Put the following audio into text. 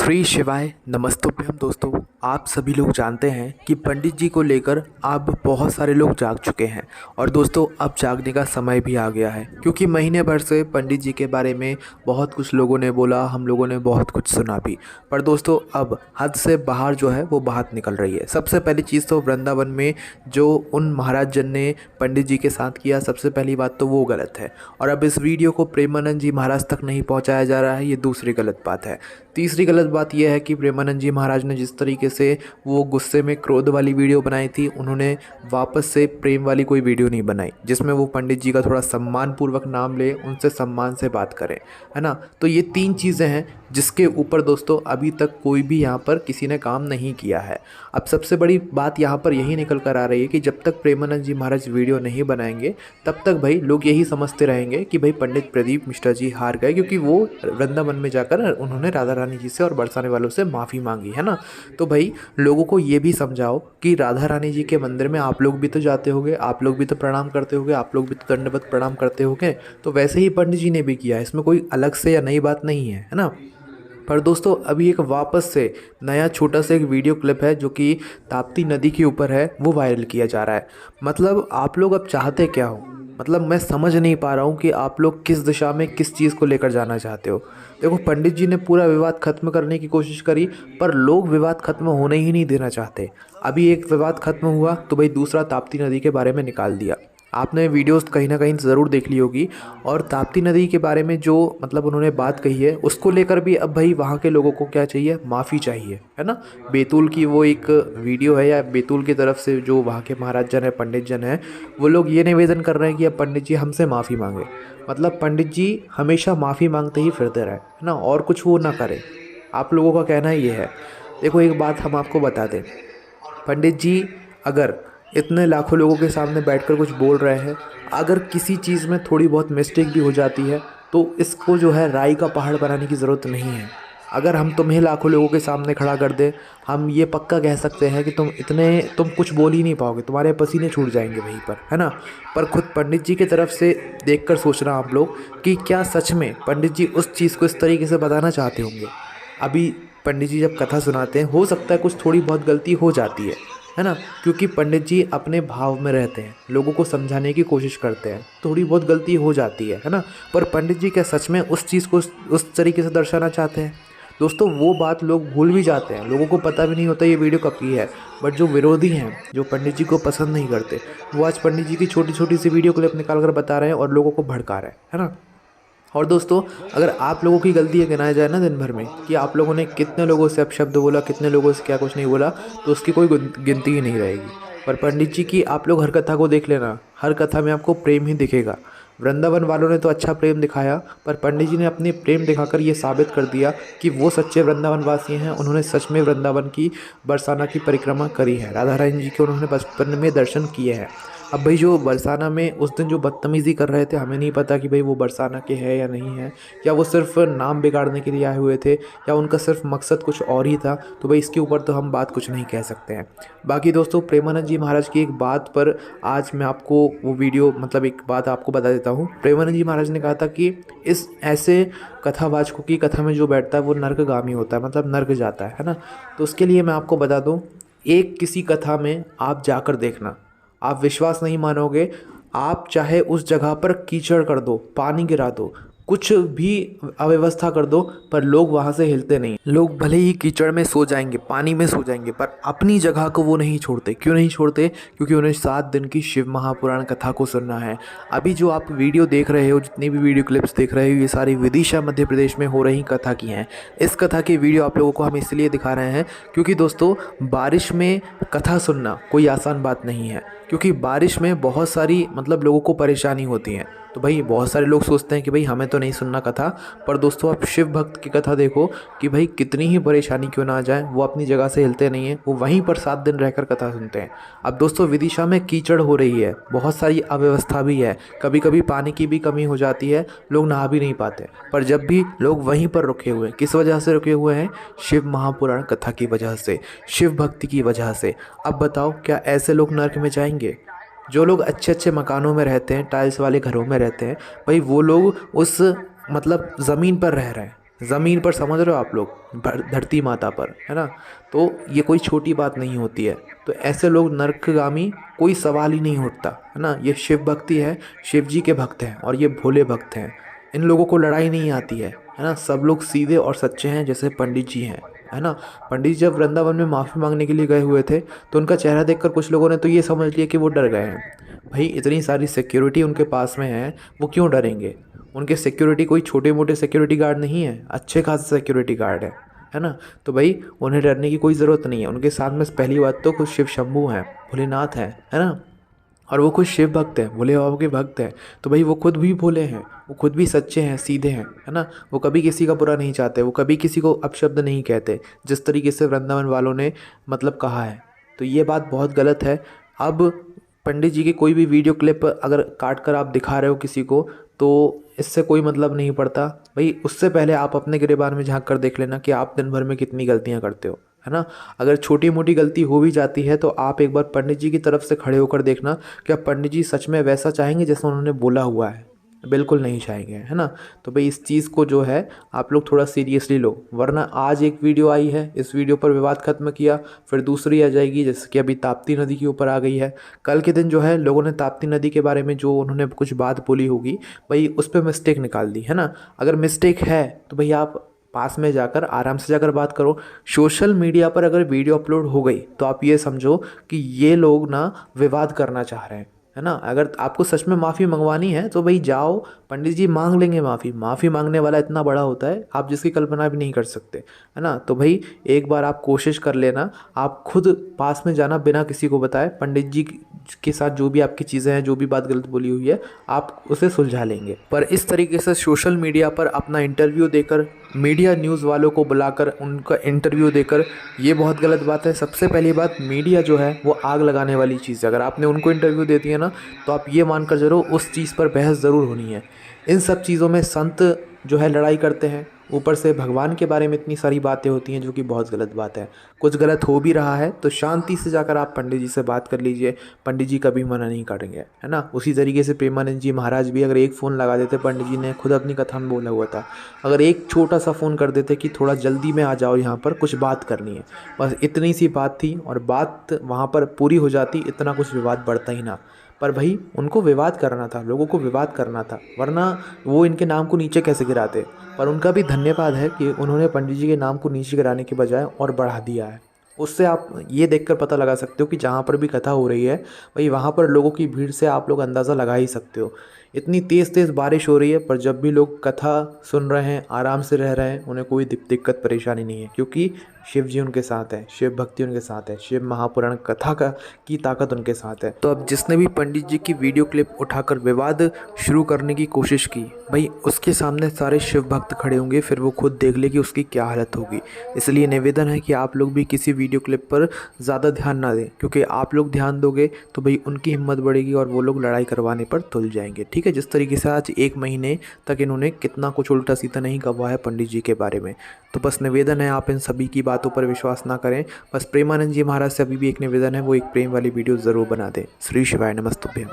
श्री शिवाय नमस्तुभ्यम। दोस्तों, आप सभी लोग जानते हैं कि पंडित जी को लेकर अब बहुत सारे लोग जाग चुके हैं। और दोस्तों, अब जागने का समय भी आ गया है, क्योंकि महीने भर से पंडित जी के बारे में बहुत कुछ लोगों ने बोला, हम लोगों ने बहुत कुछ सुना भी। पर दोस्तों, अब हद से बाहर जो है वो बात निकल रही है। सबसे पहली चीज़ तो वृंदावन में जो उन महाराज जन ने पंडित जी के साथ किया, सबसे पहली बात तो वो गलत है। और अब इस वीडियो को प्रेमानंद जी महाराज तक नहीं पहुँचाया जा रहा है, ये दूसरी गलत बात है। तीसरी गलत बात यह है कि प्रेमानंद जी महाराज ने जिस तरीके से वो गुस्से में क्रोध वाली वीडियो बनाई थी, उन्होंने वापस से प्रेम वाली कोई वीडियो नहीं बनाई जिसमें वो पंडित जी का थोड़ा सम्मान पूर्वक नाम ले, उनसे सम्मान से बात करें, है ना। तो ये तीन चीज़ें हैं जिसके ऊपर दोस्तों अभी तक कोई भी यहाँ पर किसी ने काम नहीं किया है। अब सबसे बड़ी बात यहाँ पर यही निकल कर आ रही है कि जब तक प्रेमानंद जी महाराज वीडियो नहीं बनाएंगे तब तक भाई लोग यही समझते रहेंगे कि भाई पंडित प्रदीप मिश्रा जी हार गए, क्योंकि वो वृंदावन में जाकर उन्होंने राधा रानी जी से और बरसाने वालों से माफ़ी मांगी, है ना। तो भाई लोगों को ये भी समझाओ कि राधा रानी जी के मंदिर में आप लोग भी तो जाते होगे, आप लोग भी तो प्रणाम करते होगे, आप लोग भी तो दंडवत प्रणाम करते होगे। तो वैसे ही पंडित जी ने भी किया, इसमें कोई अलग से या नई बात नहीं है ना। पर दोस्तों, अभी एक वापस से नया छोटा सा एक वीडियो क्लिप है जो कि ताप्ती नदी के ऊपर है, वो वायरल किया जा रहा है। मतलब आप लोग अब चाहते क्या हो? मतलब मैं समझ नहीं पा रहा हूँ कि आप लोग किस दिशा में किस चीज़ को लेकर जाना चाहते हो। देखो, पंडित जी ने पूरा विवाद ख़त्म करने की कोशिश करी, पर लोग विवाद ख़त्म होने ही नहीं देना चाहते। अभी एक विवाद ख़त्म हुआ तो भाई दूसरा ताप्ती नदी के बारे में निकाल दिया। आपने वीडियोस कहीं ना कहीं ज़रूर देख ली होगी। और ताप्ती नदी के बारे में जो मतलब उन्होंने बात कही है, उसको लेकर भी अब भाई वहाँ के लोगों को क्या चाहिए? माफ़ी चाहिए, है ना। बैतूल की वो एक वीडियो है, या बैतूल की तरफ से जो वहाँ के महाराज जन है, पंडित जन है, वो लोग ये निवेदन कर रहे हैं कि अब पंडित जी हमसे माफ़ी मांगे। मतलब पंडित जी हमेशा माफ़ी मांगते ही फिरते रहे, है ना, और कुछ वो ना करें। आप लोगों का कहना ये है। देखो, एक बात हम आपको बता दें, पंडित जी अगर इतने लाखों लोगों के सामने बैठकर कुछ बोल रहे हैं, अगर किसी चीज़ में थोड़ी बहुत मिस्टेक भी हो जाती है तो इसको जो है राई का पहाड़ बनाने की ज़रूरत नहीं है। अगर हम तुम्हें लाखों लोगों के सामने खड़ा कर दें, हम ये पक्का कह सकते हैं कि तुम कुछ बोल ही नहीं पाओगे, तुम्हारे पसीने छूट जाएंगे वहीं पर, है ना। पर खुद पंडित जी की तरफ से देखकर सोचना आप लोग कि क्या सच में पंडित जी उस चीज़ को इस तरीके से बताना चाहते होंगे। अभी पंडित जी जब कथा सुनाते हैं, हो सकता है कुछ थोड़ी बहुत गलती हो जाती है ना, क्योंकि पंडित जी अपने भाव में रहते हैं, लोगों को समझाने की कोशिश करते हैं, थोड़ी बहुत गलती हो जाती है ना। पर पंडित जी क्या सच में उस चीज़ को उस तरीके से दर्शाना चाहते हैं? दोस्तों, वो बात लोग भूल भी जाते हैं, लोगों को पता भी नहीं होता ये वीडियो कब की है। बट जो विरोधी हैं, जो पंडित जी को पसंद नहीं करते, वो आज पंडित जी की छोटी छोटी सी वीडियो क्लिप निकाल कर बता रहे हैं और लोगों को भड़का रहे हैं, है ना। और दोस्तों, अगर आप लोगों की गलती है गिनाया जाए ना दिन भर में कि आप लोगों ने कितने लोगों से अपशब्द बोला, कितने लोगों से क्या कुछ नहीं बोला, तो उसकी कोई गिनती ही नहीं रहेगी। पर पंडित जी की आप लोग हर कथा को देख लेना, हर कथा में आपको प्रेम ही दिखेगा। वृंदावन वालों ने तो अच्छा प्रेम दिखाया, पर पंडित जी ने अपनी प्रेम दिखाकर ये साबित कर दिया कि वो सच्चे वृंदावन वासी हैं। उन्होंने सच में वृंदावन की बरसाना की परिक्रमा करी है, राधा रानी जी के उन्होंने बचपन में दर्शन किए हैं। अब भाई जो बरसाना में उस दिन जो बदतमीज़ी कर रहे थे, हमें नहीं पता कि भाई वो बरसाना के है या नहीं है, या वो सिर्फ नाम बिगाड़ने के लिए आए हुए थे, या उनका सिर्फ मकसद कुछ और ही था। तो भाई इसके ऊपर तो हम बात कुछ नहीं कह सकते हैं। बाकी दोस्तों, प्रेमानंद जी महाराज की एक बात पर आज मैं आपको वो वीडियो मतलब एक बात आपको बता देता हूँ। प्रेमानंद जी महाराज ने कहा था कि इस ऐसे कथावाचकों की कथा में जो बैठता है वो नर्कगामी होता है, मतलब नर्क जाता है ना। तो उसके लिए मैं आपको बता दूँ, एक किसी कथा में आप जाकर देखना, आप विश्वास नहीं मानोगे। आप चाहे उस जगह पर कीचड़ कर दो, पानी गिरा दो, कुछ भी अव्यवस्था कर दो, पर लोग वहाँ से हिलते नहीं। लोग भले ही कीचड़ में सो जाएंगे, पानी में सो जाएंगे, पर अपनी जगह को वो नहीं छोड़ते। क्यों नहीं छोड़ते? क्योंकि उन्हें 7 दिन की शिव महापुराण कथा को सुनना है। अभी जो आप वीडियो देख रहे हो, जितनी भी वीडियो क्लिप्स देख रहे हो, ये सारी विदिशा मध्य प्रदेश में हो रही कथा की हैं। इस कथा की वीडियो आप लोगों को हम इसलिए दिखा रहे हैं क्योंकि दोस्तों, बारिश में कथा सुनना कोई आसान बात नहीं है, क्योंकि बारिश में बहुत सारी मतलब लोगों को परेशानी होती है। तो भाई बहुत सारे लोग सोचते हैं कि भाई हमें तो नहीं सुनना कथा, पर दोस्तों आप शिव भक्त की कथा देखो कि भाई कितनी ही परेशानी क्यों ना आ जाए, वो अपनी जगह से हिलते नहीं हैं, वो वहीं पर 7 दिन रहकर कथा सुनते हैं। अब दोस्तों, विदिशा में कीचड़ हो रही है, बहुत सारी अव्यवस्था भी है, कभी कभी पानी की भी कमी हो जाती है, लोग नहा भी नहीं पाते। पर जब भी लोग वहीं पर रुके हुए हैं, किस वजह से रुके हुए हैं? शिव महापुराण कथा की वजह से, शिव भक्ति की वजह से। अब बताओ, क्या ऐसे लोग नर्क में जाएंगे? जो लोग अच्छे अच्छे मकानों में रहते हैं, टाइल्स वाले घरों में रहते हैं, भाई वो लोग उस मतलब ज़मीन पर रह रहे हैं, ज़मीन पर, समझ रहे हो आप लोग, धरती माता पर, है ना। तो ये कोई छोटी बात नहीं होती है। तो ऐसे लोग नरकगामी कोई सवाल ही नहीं उठता, है ना। ये शिव भक्ति है, शिव जी के भक्त हैं और ये भोले भक्त हैं। इन लोगों को लड़ाई नहीं आती है ना। सब लोग सीधे और सच्चे हैं, जैसे पंडित जी हैं, है ना। पंडित जी जब वृंदावन में माफ़ी मांगने के लिए गए हुए थे तो उनका चेहरा देखकर कुछ लोगों ने तो ये समझ लिया कि वो डर गए हैं। भाई इतनी सारी सिक्योरिटी उनके पास में है, वो क्यों डरेंगे। उनके सिक्योरिटी कोई छोटे मोटे सिक्योरिटी गार्ड नहीं है, अच्छे खासे सिक्योरिटी गार्ड है ना। तो भाई उन्हें डरने की कोई ज़रूरत नहीं है। उनके साथ में पहली बात तो खुद शिव शंभू हैं, भोलेनाथ हैं, है ना। और वो खुद शिव भक्त हैं, भोले बाबा के भक्त हैं। तो भाई वो खुद भी भोले हैं, वो खुद भी सच्चे हैं, सीधे हैं, है ना। वो कभी किसी का बुरा नहीं चाहते, वो कभी किसी को अपशब्द नहीं कहते, जिस तरीके से वृंदावन वालों ने मतलब कहा है। तो ये बात बहुत गलत है। अब पंडित जी की कोई भी वीडियो क्लिप अगर काट कर आप दिखा रहे हो किसी को, तो इससे कोई मतलब नहीं पड़ता। भाई उससे पहले आप अपने गिरेबान में झांक कर देख लेना कि आप दिन भर में कितनी गलतियां करते हो, है ना। अगर छोटी मोटी गलती हो भी जाती है तो आप एक बार पंडित जी की तरफ से खड़े होकर देखना, क्या पंडित जी सच में वैसा चाहेंगे जैसा उन्होंने बोला हुआ है। बिल्कुल नहीं चाहेंगे, है ना। तो भाई इस चीज़ को जो है आप लोग थोड़ा सीरियसली लो, वरना आज एक वीडियो आई है, इस वीडियो पर विवाद खत्म किया, फिर दूसरी आ जाएगी, जैसे कि अभी ताप्ती नदी के ऊपर आ गई है। कल के दिन जो है लोगों ने ताप्ती नदी के बारे में जो उन्होंने कुछ बात बोली होगी, भाई उस पर मिस्टेक निकाल दी, है ना। अगर मिस्टेक है तो भाई आप पास में जाकर आराम से जाकर बात करो। सोशल मीडिया पर अगर वीडियो अपलोड हो गई तो आप ये समझो कि ये लोग ना विवाद करना चाह रहे हैं, है ना। अगर आपको सच में माफ़ी मंगवानी है तो भाई जाओ, पंडित जी मांग लेंगे माफ़ी। माफ़ी मांगने वाला इतना बड़ा होता है आप जिसकी कल्पना भी नहीं कर सकते, है ना। तो भाई एक बार आप कोशिश कर लेना, आप खुद पास में जाना बिना किसी को बताए, पंडित जी के साथ जो भी आपकी चीज़ें हैं, जो भी बात गलत बोली हुई है, आप उसे सुलझा लेंगे। पर इस तरीके से सोशल मीडिया पर अपना इंटरव्यू देकर, मीडिया न्यूज़ वालों को बुलाकर उनका इंटरव्यू देकर, ये बहुत गलत बात है। सबसे पहली बात, मीडिया जो है वो आग लगाने वाली चीज़ है। अगर आपने उनको इंटरव्यू दे दिया ना, तो आप ये मानकर चलो उस चीज़ पर बहस ज़रूर होनी है। इन सब चीज़ों में संत जो है लड़ाई करते हैं, ऊपर से भगवान के बारे में इतनी सारी बातें होती हैं, जो कि बहुत गलत बात है। कुछ गलत हो भी रहा है तो शांति से जाकर आप पंडित जी से बात कर लीजिए, पंडित जी कभी मना नहीं करेंगे, है ना। उसी तरीके से प्रेमानंद जी महाराज भी अगर एक फ़ोन लगा देते, पंडित जी ने खुद अपनी कथा में बोला हुआ था, अगर एक छोटा सा फ़ोन कर देते कि थोड़ा जल्दी में आ जाओ, यहाँ पर कुछ बात करनी है, बस इतनी सी बात थी और बात वहाँ पर पूरी हो जाती, इतना कुछ विवाद बढ़ता ही ना। पर भाई उनको विवाद करना था, लोगों को विवाद करना था, वरना वो इनके नाम को नीचे कैसे गिराते। पर उनका भी धन्यवाद है कि उन्होंने पंडित जी के नाम को नीचे गिराने के बजाय और बढ़ा दिया है। उससे आप ये देखकर पता लगा सकते हो कि जहाँ पर भी कथा हो रही है भाई वहाँ पर लोगों की भीड़ से आप लोग अंदाज़ा लगा ही सकते हो। इतनी तेज़ तेज़ बारिश हो रही है पर जब भी लोग कथा सुन रहे हैं, आराम से रह रहे हैं, उन्हें कोई दिक्कत परेशानी नहीं है, क्योंकि शिव जी उनके साथ है, शिव भक्ति उनके साथ है, शिव महापुराण कथा की ताकत उनके साथ है। तो अब जिसने भी पंडित जी की वीडियो क्लिप उठाकर विवाद शुरू करने की कोशिश की, भाई उसके सामने सारे शिव भक्त खड़े होंगे, फिर वो खुद देख ले कि उसकी क्या हालत होगी। इसलिए निवेदन है कि आप लोग भी किसी वीडियो क्लिप पर ज़्यादा ध्यान ना दें, क्योंकि आप लोग ध्यान दोगे तो भाई उनकी हिम्मत बढ़ेगी और वो लोग लड़ाई करवाने पर तुल जाएंगे। ठीक है, जिस तरीके से आज 1 महीने तक इन्होंने कितना कुछ उल्टा सीधा नहीं कहा है पंडित जी के बारे में। तो बस निवेदन है, आप इन सभी की बातों पर विश्वास ना करें। बस प्रेमानंद जी महाराज से अभी भी एक निवेदन है, वो एक प्रेम वाली वीडियो ज़रूर बना दें। श्री शिवाय नमस्तुभ्यं।